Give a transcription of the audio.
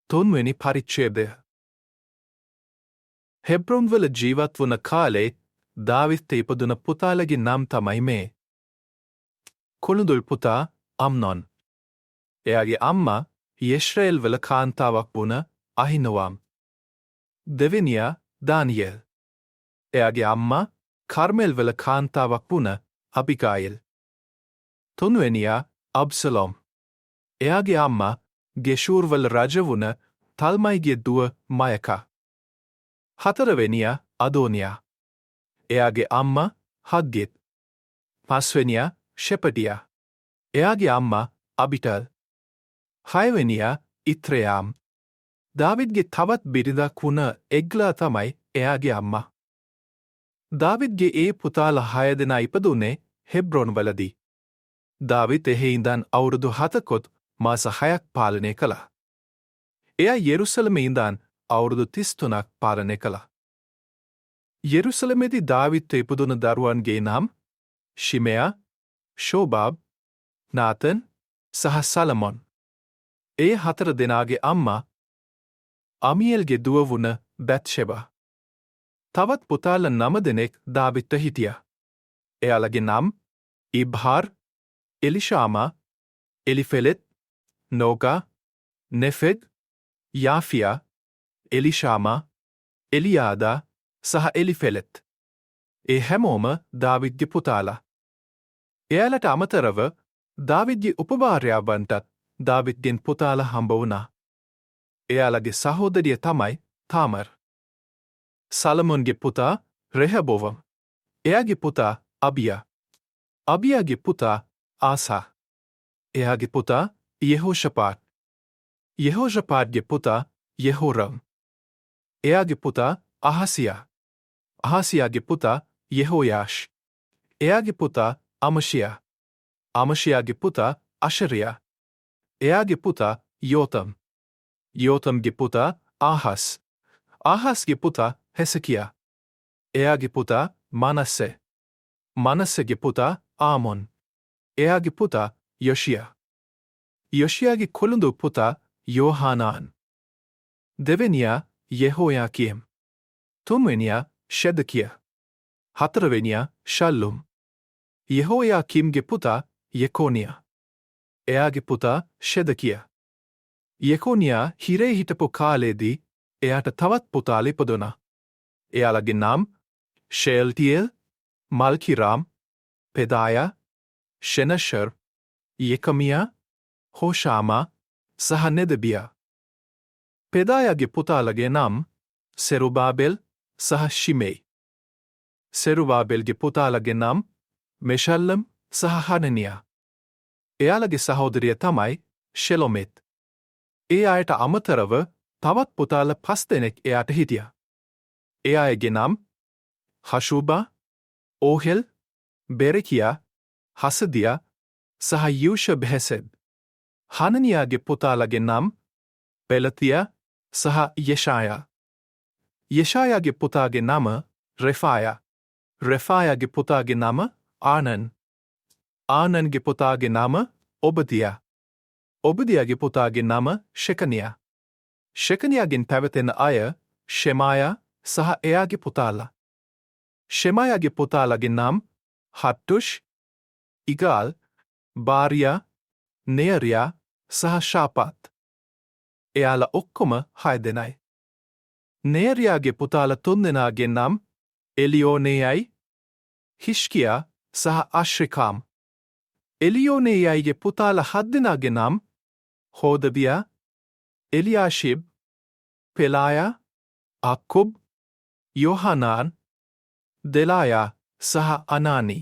තුන්වෙනි පරිච්ඡේදය. හෙබ්‍රොන්වල ජීවත් වුණ කාලේ දාවිත් ඉපදුන පුතාලගේ නම් තමයි මේ. කුළුඳුල් පුතා අම්නොන්. එයාගේ අම්මා යෙශ්‍රේල් වල කාන්තාවක් වුණ අහිනොවම්. දෙවෙනියා දානියෙල්. එයාගේ අම්මා කර්මෙල් වල කාන්තාවක් වුණ අබිගායිල්. තුන්වෙනියා අබ්සලොම්. එයාගේ අම්මා ගෙෂූර් වල රජ වුණ තල්මයිගේ දුව මයකා. හතරවෙනියා අදෝනියා. එයාගේ අම්මා හග්ගෙත්. පස්වෙනියා ෂෙපටියා. එයාගේ අම්මා අබිටල්. හයවෙනියා ඉත්‍රයාම්. දාවිද්ගේ තවත් බිරිඳක් වුණ එග්ලා තමයි එයාගේ අම්මා. දාවිද්ගේ ඒ පුතාලා 6 දෙනා ඉපදුනේ හෙබ්‍රොන් වලදී. දාවිත් එහි ඉඳන් අවුරුදු 7කොත් මාස 6ක් පාලනය කළා. එයා යෙරුසලමේ ඉඳන් අවුරුදු 33ක් පාලනය කළා. යෙරුසලමේදී දාවිත් ඉපදුන දරුවන්ගේ නම් ශිමෙයා, ෂෝබාබ්, නාතන් සහ සලමොන්. ඒ 4 දෙනාගේ අම්මා අමියල්ගේ දුව වුණ බැත්ෂෙබා. තවත් පුතාලා 9 දෙනෙක් දාවිත්ට හිටියා. එයාලගේ නම් ඉබ්හාර්, එලිෂාමා, එලිෆෙලෙත්, නෝගා, නෙෆෙග්, යාෆියා, එලිෂාමා, එලියාදා සහ එලිෆෙලෙත්. ඒ හැමෝම දාවිද්ගේ පුතාලා. එයාලට අමතරව දාවිද්ගේ උපභාර්යාවන්ටත් දාවිද්ගෙන් පුතාලා හම්බ වුණා. එයාලගේ සහෝදරිය තමයි තාමර්. සලමොන්ගේ පුතා රෙහබොවම්. එයාගේ පුතා අබියා. අබියාගේ පුතා ආසා. එයාගේ පුතා යෙහෝෂපාට්. යෙහෝෂපාට්ගේ පුතා යෙහෝරම්. එයාගේ පුතා අහසියා. අහසියාගේ පුතා යෙහෝයාෂ්. එයාගේ පුතා අමෂියා. අමෂියාගේ පුතා අශරියා. එයාගේ පුතා යෝතම්. යෝතම්ගේ පුතා ආහස්. ආහස්ගේ පුතා හෙසකියා. එයාගේ පුතා මනස්සේ. මනස්සෙගේ පුතා ආමොන්. එයාගේ පුතා යොෂියා. යොෂියාගේ කොළුඳු පුතා යෝහානාන්. දෙවෙනියා යෙහෝයාකීම්. තුන්වෙනියා ෂෙදකියා. හතරවෙනියා ශල්ලුම්. යෙහෝයාකීම්ගේ පුතා යෙකොනියා. එයාගේ පුතා ෂෙදකියා. යෙකොනියා හිරේ හිටපු කාලේදී එයාට තවත් පුතාලා ඉපදුණා. එයාලගේ නම් ෂෙල්ටියේල්, මල්කිරාම්, පෙදායා, ෂෙනෂර්, යෙකමියා, හෝෂාමා සහ නෙදබියා. පෙදායාගේ පුතාලගේ නම් සෙරුබාබෙල් සහ ශිමෙයි. සෙරුබාබෙල්ගේ පුතාලගේ නම් මෙෂල්ලම් සහ හනනියා. එයාලගේ සහෝදරිය තමයි ෂෙලොමෙත්. ඒ අයට අමතරව තවත් පුතාලා 5 දෙනෙක් එයාට හිටියා. ඒ අයගේ නම් හෂූබා, ඕහෙල්, බෙරකියා, හසදියා සහ යූෂබ්හෙසෙද්. හනනියාගේ පුතාලගේ නම් පෙලතියා සහ යෙෂායා. යෙෂායාගේ පුතාගේ නම රෙෆායා. රෙෆායාගේ පුතාගේ නම ආනන්. ආනන්ගේ පුතාගේ නම ඔබදියා. ඔබදියාගේ පුතාගේ නම ෂෙකනියා. ෂෙකනියාගෙන් පැවතෙන අය ෂෙමායා සහ එයාගේ පුතාලා. ෂෙමායාගේ පුතාලගේ නම් හට්ටුෂ්, ඉගාල්, බාරියා, නෙයරියා සහ ශාපාත්. එයාලා ඔක්කොම 6 දෙනයි. නෙයරියාගේ පුතාලා 3 දෙනාගේ නම් එලියෝනේයයි, හිෂ්කියා සහ අශ්රිකාම්. එලියෝනේයයිගේ පුතාලා 7 දෙනාගේ නම් හෝදබියා, එලියාෂිබ්, පෙලායා, අක්කුබ්, යෝහානාන්, දෙලායා සහ අනානි.